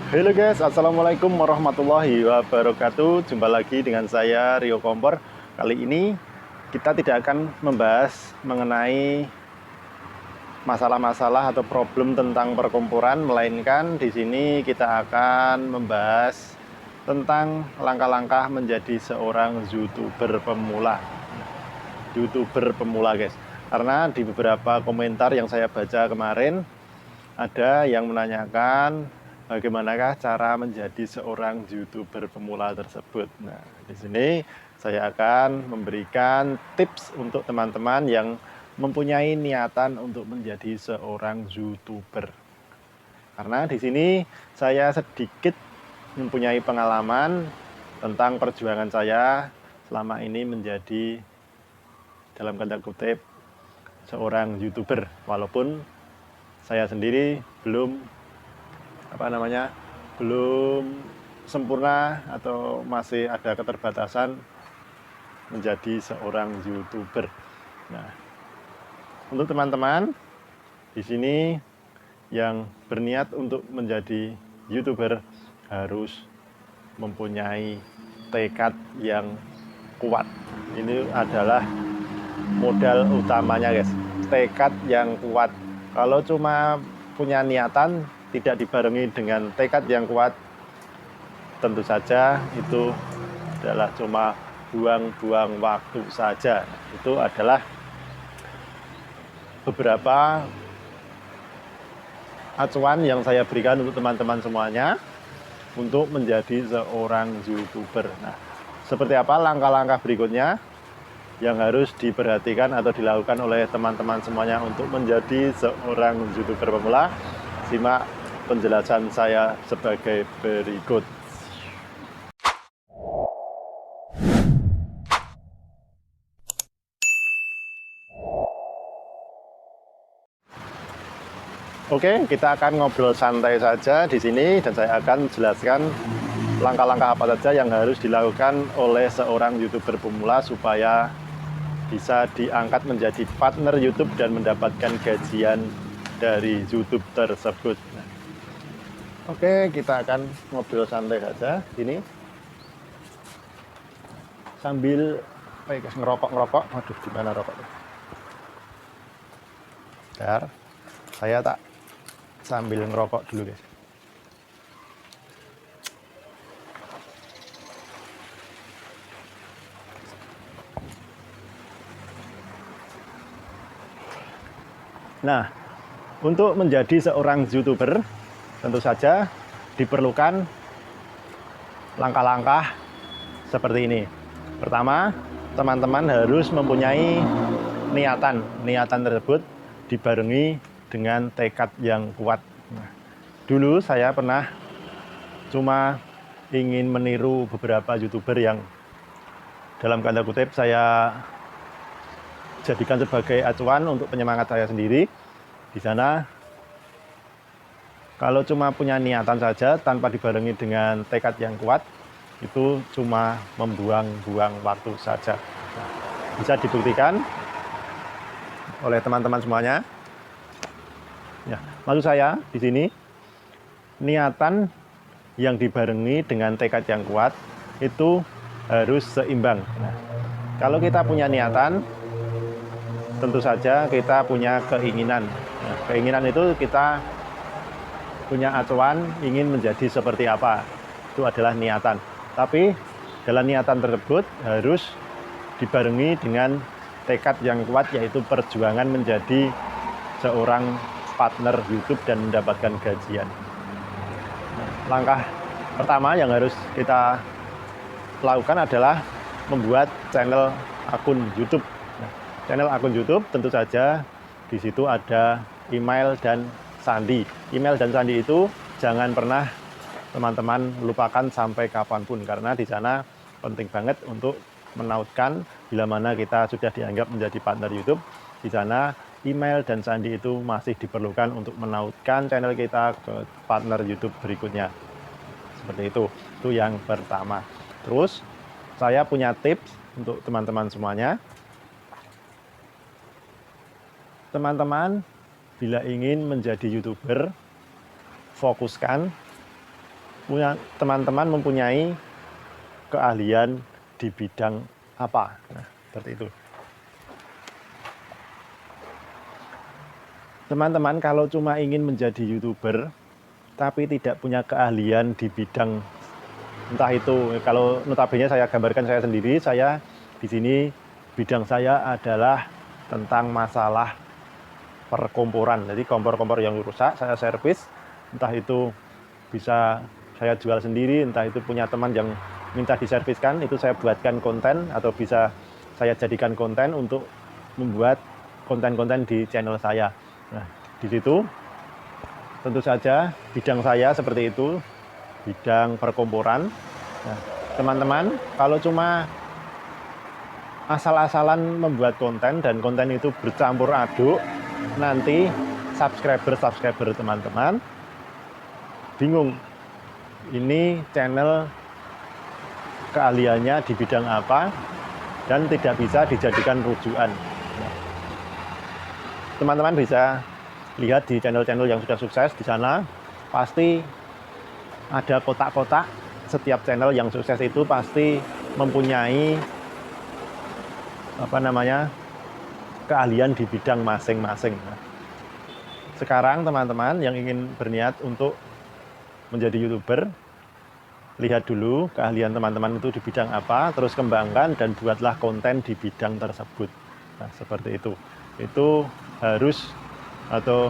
Halo guys, Assalamualaikum warahmatullahi wabarakatuh. Jumpa lagi dengan saya Rio Kompor. Kali ini kita tidak akan membahas mengenai masalah-masalah atau problem tentang perkomporan, melainkan di sini kita akan membahas tentang langkah-langkah menjadi seorang YouTuber pemula. YouTuber pemula guys. Karena di beberapa komentar yang saya baca kemarin ada yang menanyakan bagaimanakah cara menjadi seorang YouTuber pemula tersebut. Nah, di sini saya akan memberikan tips untuk teman-teman yang mempunyai niatan untuk menjadi seorang YouTuber. Karena di sini saya sedikit mempunyai pengalaman tentang perjuangan saya selama ini menjadi dalam tanda kutip seorang YouTuber, walaupun saya sendiri belum belum sempurna atau masih ada keterbatasan menjadi seorang YouTuber. Nah, untuk teman-teman di sini yang berniat untuk menjadi YouTuber harus mempunyai tekad yang kuat. Ini adalah modal utamanya guys, tekad yang kuat. Kalau cuma punya niatan tidak dibarengi dengan tekad yang kuat, tentu saja itu adalah cuma buang-buang waktu saja. Itu adalah beberapa acuan yang saya berikan untuk teman-teman semuanya untuk menjadi seorang YouTuber. Nah, seperti apa langkah-langkah berikutnya yang harus diperhatikan atau dilakukan oleh teman-teman semuanya untuk menjadi seorang YouTuber pemula? Simak penjelasan saya sebagai berikut. Oke, kita akan ngobrol santai saja di sini dan saya akan jelaskan langkah-langkah apa saja yang harus dilakukan oleh seorang YouTuber pemula supaya bisa diangkat menjadi partner YouTube dan mendapatkan gajian dari YouTube tersebut. Oke, kita akan ngobrol santai saja ini sambil ngerokok. Waduh, gimana rokoknya? Bentar, saya tak sambil ngerokok dulu guys. Nah, untuk menjadi seorang YouTuber tentu saja diperlukan langkah-langkah seperti ini. Pertama, teman-teman harus mempunyai niatan tersebut dibarengi dengan tekad yang kuat. Nah, dulu saya pernah cuma ingin meniru beberapa YouTuber yang dalam tanda kutip saya jadikan sebagai acuan untuk penyemangat saya sendiri. Di sana kalau cuma punya niatan saja tanpa dibarengi dengan tekad yang kuat, itu cuma membuang-buang waktu saja. Nah, bisa dibuktikan oleh teman-teman semuanya. Ya, maksud saya di sini niatan yang dibarengi dengan tekad yang kuat itu harus seimbang. Nah, kalau kita punya niatan, tentu saja kita punya keinginan. Nah, keinginan itu kita punya acuan ingin menjadi seperti apa. Itu adalah niatan. Tapi dalam niatan tersebut harus dibarengi dengan tekad yang kuat, yaitu perjuangan menjadi seorang partner YouTube dan mendapatkan gajian. Langkah pertama yang harus kita lakukan adalah membuat channel akun YouTube. Nah, channel akun YouTube tentu saja di situ ada email dan sandi. Email dan sandi itu jangan pernah teman-teman lupakan sampai kapanpun, karena di sana penting banget untuk menautkan bila mana kita sudah dianggap menjadi partner YouTube. Di sana email dan sandi itu masih diperlukan untuk menautkan channel kita ke partner YouTube berikutnya. Seperti itu yang pertama. Terus saya punya tips untuk teman-teman semuanya. Teman-teman bila ingin menjadi YouTuber, fokuskan teman-teman mempunyai keahlian di bidang apa. Nah, seperti itu. Teman-teman kalau cuma ingin menjadi YouTuber tapi tidak punya keahlian di bidang entah itu, kalau notabene saya gambarkan saya sendiri, saya di sini bidang saya adalah tentang masalah perkomporan. Jadi kompor-kompor yang rusak saya servis, entah itu bisa saya jual sendiri, entah itu punya teman yang minta diserviskan, itu saya buatkan konten atau bisa saya jadikan konten untuk membuat konten-konten di channel saya. Nah, di situ tentu saja bidang saya seperti itu, bidang perkomporan. Nah, teman-teman kalau cuma asal-asalan membuat konten dan konten itu bercampur aduk, nanti subscriber teman-teman bingung. Ini channel keahliannya di bidang apa dan tidak bisa dijadikan rujukan. Teman-teman bisa lihat di channel-channel yang sudah sukses, di sana pasti ada kotak-kotak. Setiap channel yang sukses itu pasti mempunyai keahlian di bidang masing-masing. Sekarang teman-teman yang ingin berniat untuk menjadi YouTuber, lihat dulu keahlian teman-teman itu di bidang apa, terus kembangkan dan buatlah konten di bidang tersebut. Nah, seperti itu. Itu harus atau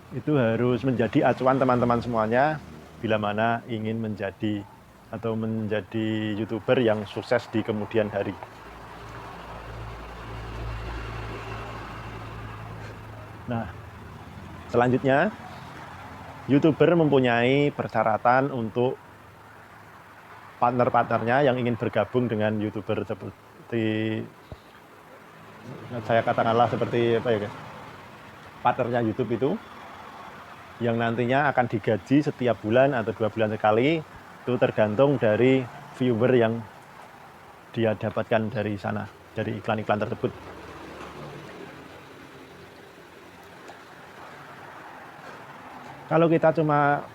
itu harus menjadi acuan teman-teman semuanya bila mana ingin menjadi YouTuber yang sukses di kemudian hari. Nah, selanjutnya YouTuber mempunyai persyaratan untuk partner-partnernya yang ingin bergabung dengan YouTuber seperti saya katakanlah seperti partnernya YouTube itu yang nantinya akan digaji setiap bulan atau 2 bulan sekali, itu tergantung dari viewer yang dia dapatkan dari sana, dari iklan-iklan tersebut. Kalau kita cuma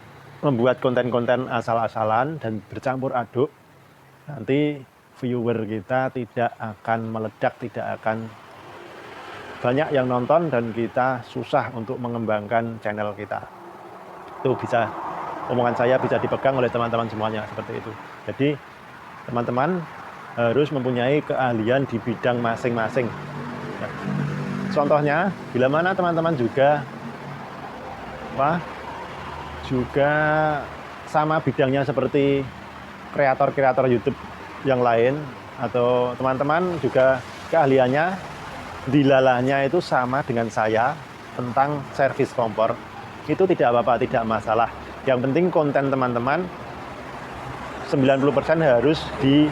membuat konten-konten asal-asalan dan bercampur aduk, nanti viewer kita tidak akan meledak, tidak akan banyak yang nonton dan kita susah untuk mengembangkan channel kita. Itu bisa, omongan saya bisa dipegang oleh teman-teman semuanya seperti itu. Jadi teman-teman harus mempunyai keahlian di bidang masing-masing. Nah, contohnya, bila mana teman-teman juga sama bidangnya seperti kreator-kreator YouTube yang lain, atau teman-teman juga keahliannya dilalahnya itu sama dengan saya tentang servis kompor, itu tidak apa-apa, tidak masalah. Yang penting konten teman-teman 90% harus di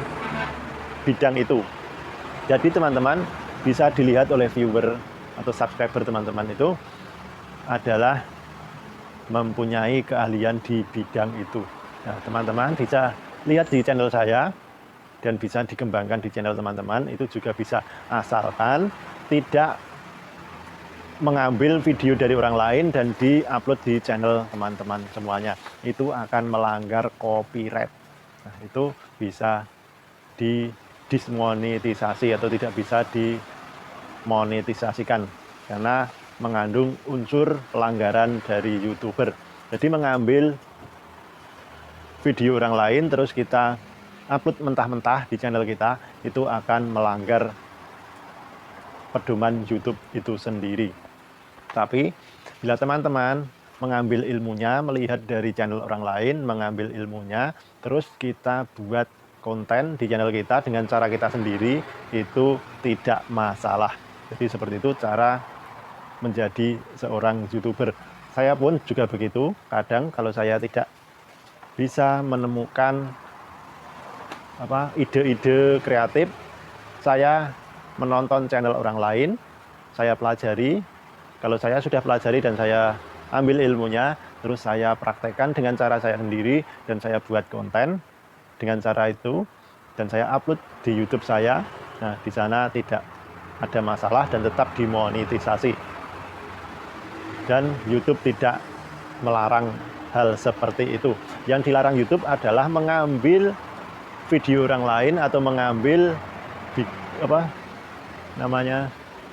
bidang itu. Jadi teman-teman bisa dilihat oleh viewer atau subscriber teman-teman itu adalah mempunyai keahlian di bidang itu. Nah, teman-teman bisa lihat di channel saya dan bisa dikembangkan di channel teman-teman, itu juga bisa, asalkan tidak mengambil video dari orang lain dan di-upload di channel teman-teman semuanya. Itu akan melanggar copyright. Nah, itu bisa dismonetisasi atau tidak bisa dimonetisasikan karena mengandung unsur pelanggaran dari YouTuber. Jadi mengambil video orang lain terus kita upload mentah-mentah di channel kita, itu akan melanggar pedoman YouTube itu sendiri. Tapi bila teman-teman mengambil ilmunya, melihat dari channel orang lain, mengambil ilmunya, terus kita buat konten di channel kita dengan cara kita sendiri, itu tidak masalah. Jadi seperti itu cara menjadi seorang YouTuber. Saya pun juga begitu, kadang kalau saya tidak bisa menemukan ide-ide kreatif, saya menonton channel orang lain, saya pelajari. Kalau saya sudah pelajari dan saya ambil ilmunya, terus saya praktekkan dengan cara saya sendiri dan saya buat konten dengan cara itu dan saya upload di YouTube saya. Nah, di sana tidak ada masalah dan tetap dimonetisasi. Dan YouTube tidak melarang hal seperti itu. Yang dilarang YouTube adalah mengambil video orang lain atau mengambil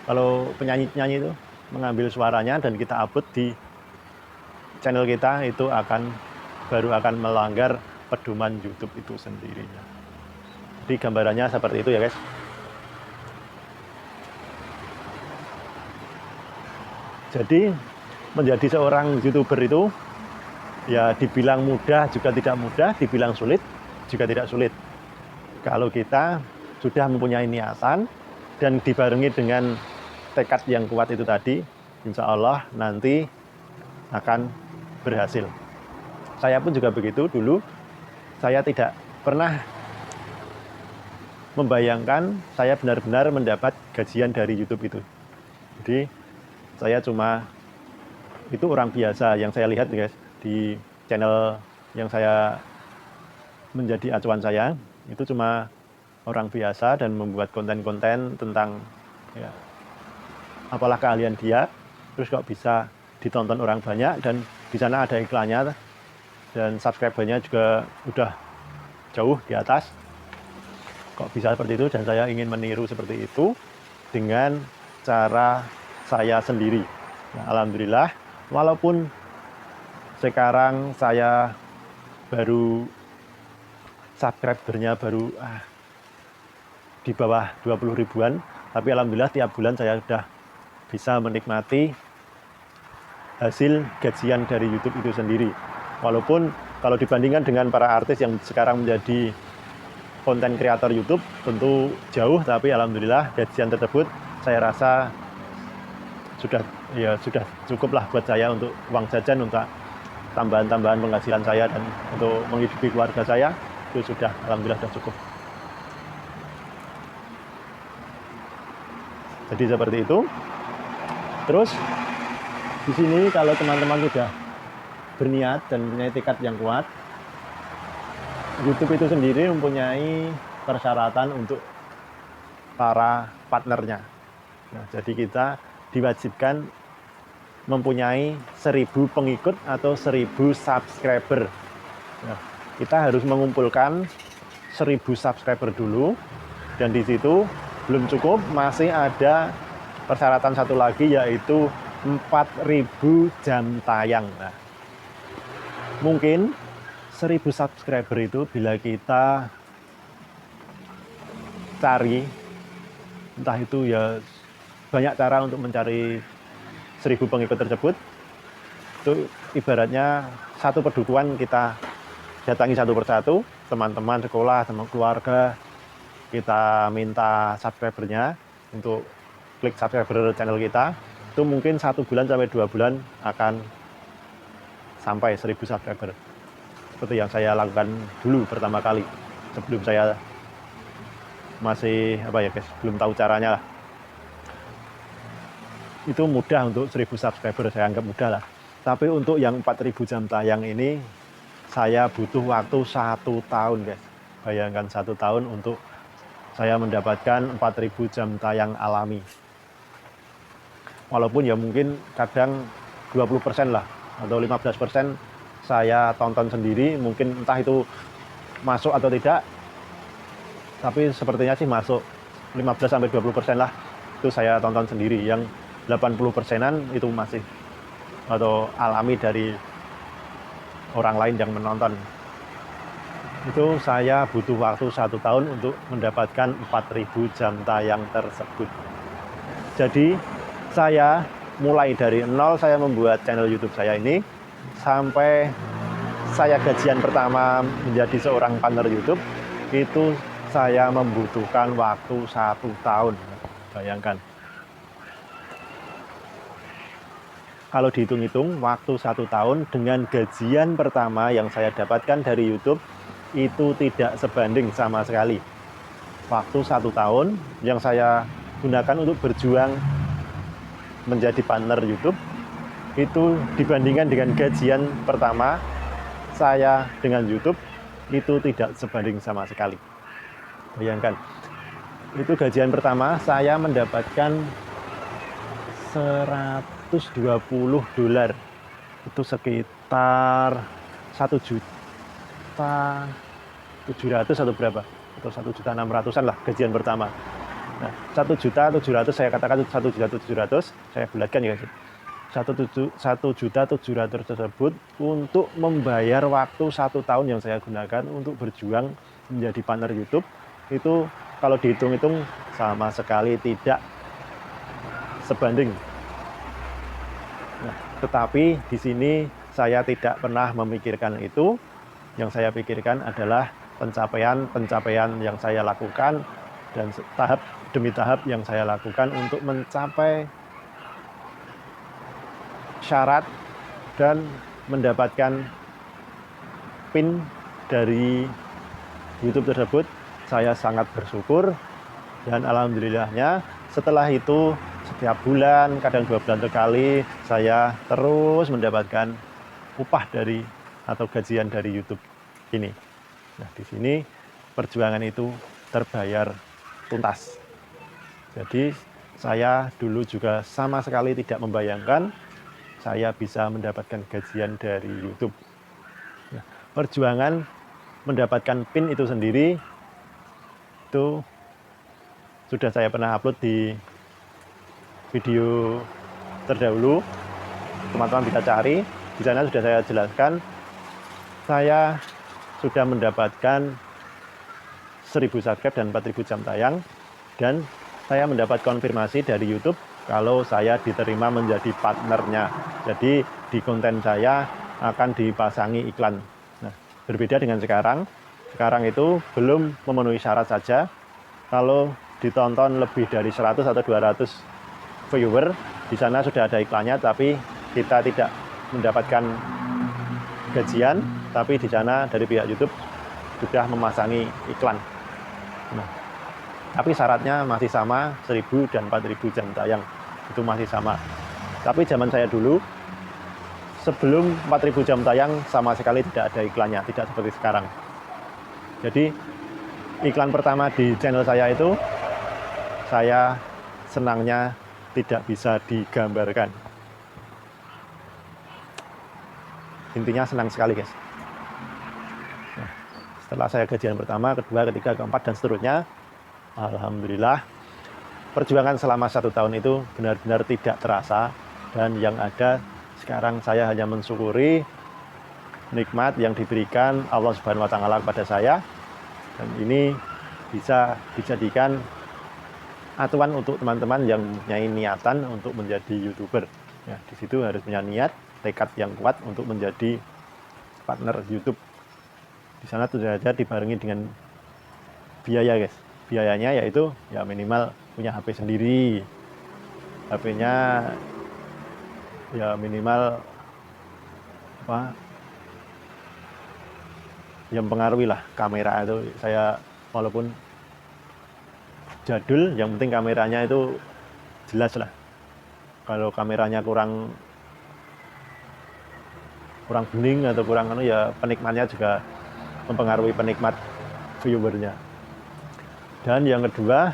kalau penyanyi itu mengambil suaranya dan kita upload di channel kita, itu baru akan melanggar pedoman YouTube itu sendirinya. Jadi gambarannya seperti itu ya guys. Jadi menjadi seorang YouTuber itu ya dibilang mudah juga tidak mudah, dibilang sulit juga tidak sulit. Kalau kita sudah mempunyai niatan dan dibarengi dengan tekad yang kuat itu tadi, insya Allah nanti akan berhasil. Saya pun juga begitu dulu. Saya tidak pernah membayangkan saya benar-benar mendapat gajian dari YouTube itu. Jadi saya cuma itu orang biasa yang saya lihat guys di channel yang saya menjadi acuan saya, itu cuma orang biasa dan membuat konten-konten tentang ya, apalah keahlian dia, terus kok bisa ditonton orang banyak dan di sana ada iklannya dan subscribernya juga udah jauh di atas. Kok bisa seperti itu, dan saya ingin meniru seperti itu dengan cara saya sendiri. Nah, alhamdulillah, walaupun sekarang saya baru subscribernya baru di bawah 20 ribuan, tapi alhamdulillah tiap bulan saya sudah bisa menikmati hasil gajian dari YouTube itu sendiri. Walaupun kalau dibandingkan dengan para artis yang sekarang menjadi konten kreator YouTube tentu jauh, tapi alhamdulillah gajian tersebut saya rasa sudah cukup lah buat saya untuk uang jajan, untuk tambahan-tambahan penghasilan saya dan untuk menghidupi keluarga saya, itu sudah alhamdulillah sudah cukup. Jadi seperti itu. Terus di sini kalau teman-teman sudah berniat dan mempunyai tekad yang kuat, YouTube itu sendiri mempunyai persyaratan untuk para partnernya. Nah, jadi kita diwajibkan mempunyai 1000 pengikut atau 1000 subscriber. Nah, kita harus mengumpulkan 1000 subscriber dulu, dan di situ belum cukup, masih ada persyaratan satu lagi, yaitu 4000 jam tayang. Nah, mungkin 1000 subscriber itu bila kita cari, entah itu ya banyak cara untuk mencari 1000 pengikut tersebut, itu ibaratnya satu perdukuhan kita datangi satu persatu, teman-teman sekolah, teman keluarga, kita minta subscribernya untuk klik subscriber channel kita. Itu mungkin 1 bulan sampai 2 bulan akan sampai 1000 subscriber. Seperti yang saya lakukan dulu pertama kali, sebelum saya masih belum tahu caranya lah. Itu mudah untuk 1000 subscriber, saya anggap mudah lah. Tapi untuk yang 4000 jam tayang ini, saya butuh waktu 1 tahun guys. Bayangkan 1 tahun untuk saya mendapatkan 4000 jam tayang alami. Walaupun ya mungkin kadang 20% lah atau 15% saya tonton sendiri, mungkin entah itu masuk atau tidak, tapi sepertinya sih masuk 15-20% lah, itu saya tonton sendiri. Yang 80%-an itu masih atau alami dari orang lain yang menonton. Itu saya butuh waktu 1 tahun untuk mendapatkan 4000 jam tayang tersebut. Jadi saya mulai dari nol, saya membuat channel YouTube saya ini, sampai saya gajian pertama menjadi seorang partner YouTube, itu saya membutuhkan waktu 1 tahun. Bayangkan. Kalau dihitung-hitung, waktu 1 tahun dengan gajian pertama yang saya dapatkan dari YouTube, itu tidak sebanding sama sekali. Waktu 1 tahun yang saya gunakan untuk berjuang menjadi partner YouTube, itu dibandingkan dengan gajian pertama saya dengan YouTube, itu tidak sebanding sama sekali. Bayangkan, itu gajian pertama saya mendapatkan $120. itu sekitar 1.700.000 atau berapa, atau 1.600.000-an lah gajian pertama. Nah, 1.700.000 saya katakan 1.700.000 saya bulatkan ya guys. 1.700.000 tersebut untuk membayar waktu 1 tahun yang saya gunakan untuk berjuang menjadi partner YouTube. Itu kalau dihitung-hitung sama sekali tidak sebanding. Nah, tetapi di sini saya tidak pernah memikirkan itu. Yang saya pikirkan adalah pencapaian yang saya lakukan dan tahap demi tahap yang saya lakukan untuk mencapai syarat dan mendapatkan PIN dari YouTube tersebut. Saya sangat bersyukur dan alhamdulillahnya setelah itu setiap bulan, kadang 2 bulan sekali, saya terus mendapatkan upah dari atau gajian dari YouTube ini. Nah, di sini perjuangan itu terbayar tuntas. Jadi saya dulu juga sama sekali tidak membayangkan saya bisa mendapatkan gajian dari YouTube. Nah, perjuangan mendapatkan PIN itu sendiri itu sudah saya pernah upload di video terdahulu. Teman-teman bisa cari. Di sana sudah saya jelaskan. Saya sudah mendapatkan 1.000 subscribe dan 4.000 jam tayang. Dan saya mendapat konfirmasi dari YouTube kalau saya diterima menjadi partnernya. Jadi di konten saya akan dipasangi iklan. Nah, berbeda dengan sekarang. Sekarang itu belum memenuhi syarat saja. Kalau ditonton lebih dari 100 atau 200 viewer, di sana sudah ada iklannya, tapi kita tidak mendapatkan gajian, tapi di sana dari pihak YouTube sudah memasangi iklan. Nah, tapi syaratnya masih sama, 1.000 dan 4.000 jam tayang. Itu masih sama. Tapi zaman saya dulu, sebelum 4.000 jam tayang, sama sekali tidak ada iklannya, tidak seperti sekarang. Jadi, iklan pertama di channel saya itu, saya senangnya tidak bisa digambarkan. Intinya senang sekali, guys. Nah, setelah saya gajian pertama, kedua, ketiga, keempat, dan seterusnya, alhamdulillah, perjuangan selama 1 tahun itu benar-benar tidak terasa. Dan yang ada, sekarang saya hanya mensyukuri nikmat yang diberikan Allah Subhanahu wa Ta'ala kepada saya, dan ini bisa dijadikan acuan untuk teman-teman yang mempunyai niatan untuk menjadi YouTuber. Ya, di situ harus punya niat, tekad yang kuat untuk menjadi partner YouTube. Di sana tentu saja dibarengi dengan biaya, guys. Biayanya yaitu ya minimal punya HP sendiri, HP-nya ya minimal yang mempengaruhi lah, kamera itu saya walaupun jadul, yang penting kameranya itu jelas lah. Kalau kameranya kurang bening atau kurang ya penikmatnya juga mempengaruhi penikmat viewernya. Dan yang kedua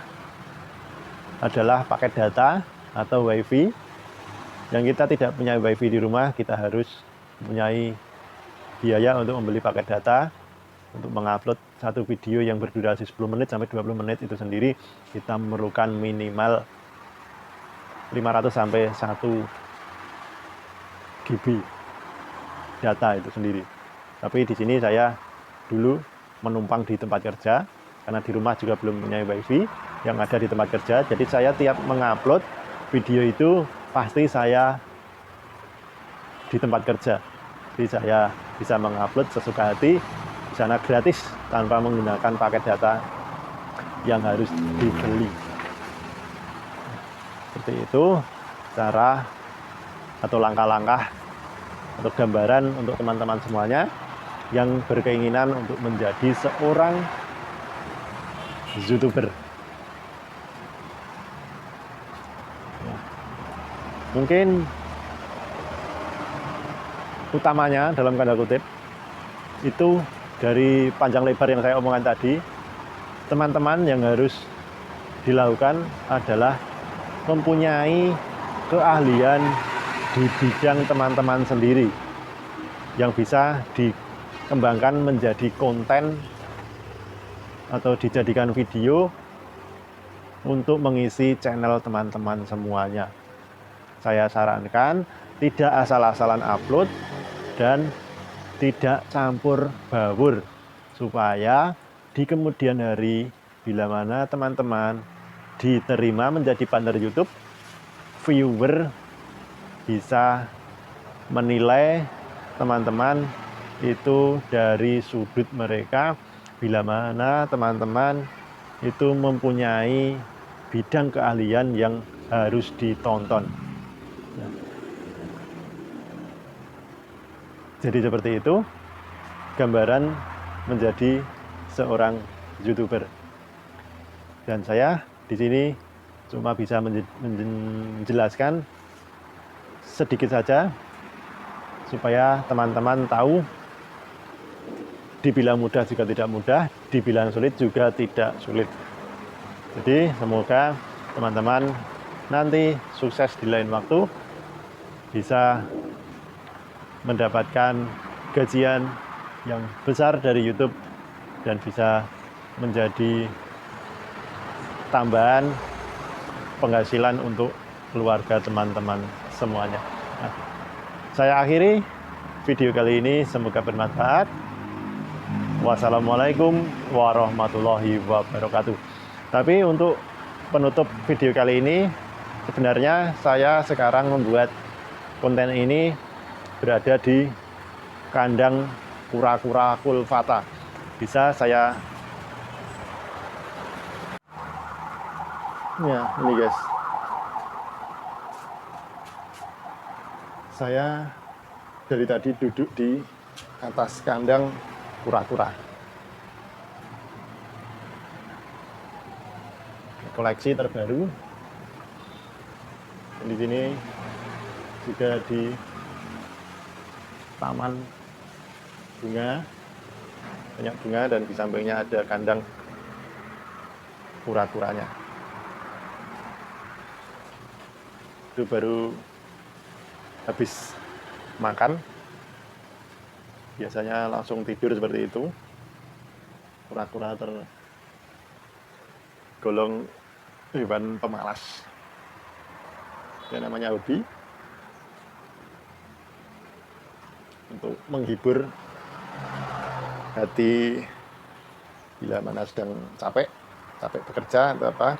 adalah paket data atau wifi. Yang kita tidak punya wifi di rumah, kita harus mempunyai biaya untuk membeli paket data. Untuk mengupload satu video yang berdurasi 10 menit sampai 20 menit itu sendiri, kita memerlukan minimal 500 sampai 1 GB data itu sendiri. Tapi di sini saya dulu menumpang di tempat kerja, karena di rumah juga belum punya wifi yang ada di tempat kerja. Jadi saya tiap mengupload video itu pasti saya di tempat kerja. Jadi saya bisa mengupload sesuka hati di sana gratis tanpa menggunakan paket data yang harus dibeli. Seperti itu cara atau langkah-langkah atau gambaran untuk teman-teman semuanya yang berkeinginan untuk menjadi seorang YouTuber. Mungkin utamanya dalam tanda kutip itu dari panjang lebar yang saya omongkan tadi, teman-teman yang harus dilakukan adalah mempunyai keahlian di bidang teman-teman sendiri yang bisa dikembangkan menjadi konten atau dijadikan video untuk mengisi channel teman-teman semuanya. Saya sarankan tidak asal-asalan upload dan tidak campur baur, supaya di kemudian hari bila mana teman-teman diterima menjadi partner YouTube, viewer bisa menilai teman-teman itu dari sudut mereka, bila mana teman-teman itu mempunyai bidang keahlian yang harus ditonton. Nah, jadi seperti itu gambaran menjadi seorang YouTuber. Dan saya di sini cuma bisa menjelaskan sedikit saja supaya teman-teman tahu, dibilang mudah juga tidak mudah, dibilang sulit juga tidak sulit. Jadi semoga teman-teman nanti sukses di lain waktu, bisa mendapatkan gajian yang besar dari YouTube dan bisa menjadi tambahan penghasilan untuk keluarga teman-teman semuanya. Nah, saya akhiri video kali ini, semoga bermanfaat. Wassalamualaikum warahmatullahi wabarakatuh. Tapi untuk penutup video kali ini, sebenarnya saya sekarang membuat konten ini berada di kandang kura-kura Kulfata. Bisa saya, ya ini guys, saya dari tadi duduk di atas kandang kura-kura. Koleksi terbaru. Di sini juga di taman bunga, banyak bunga, dan di sampingnya ada kandang kura-kuranya. Itu baru habis makan, biasanya langsung tidur seperti itu. Kura-kura tergolong hewan pemalas, yang namanya hobi, untuk menghibur hati bila mana sedang capek bekerja atau apa,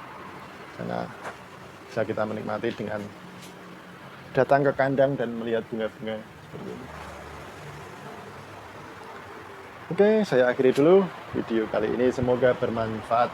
karena bisa kita menikmati dengan datang ke kandang dan melihat bunga-bunga seperti ini. Oke, saya akhiri dulu video kali ini, semoga bermanfaat.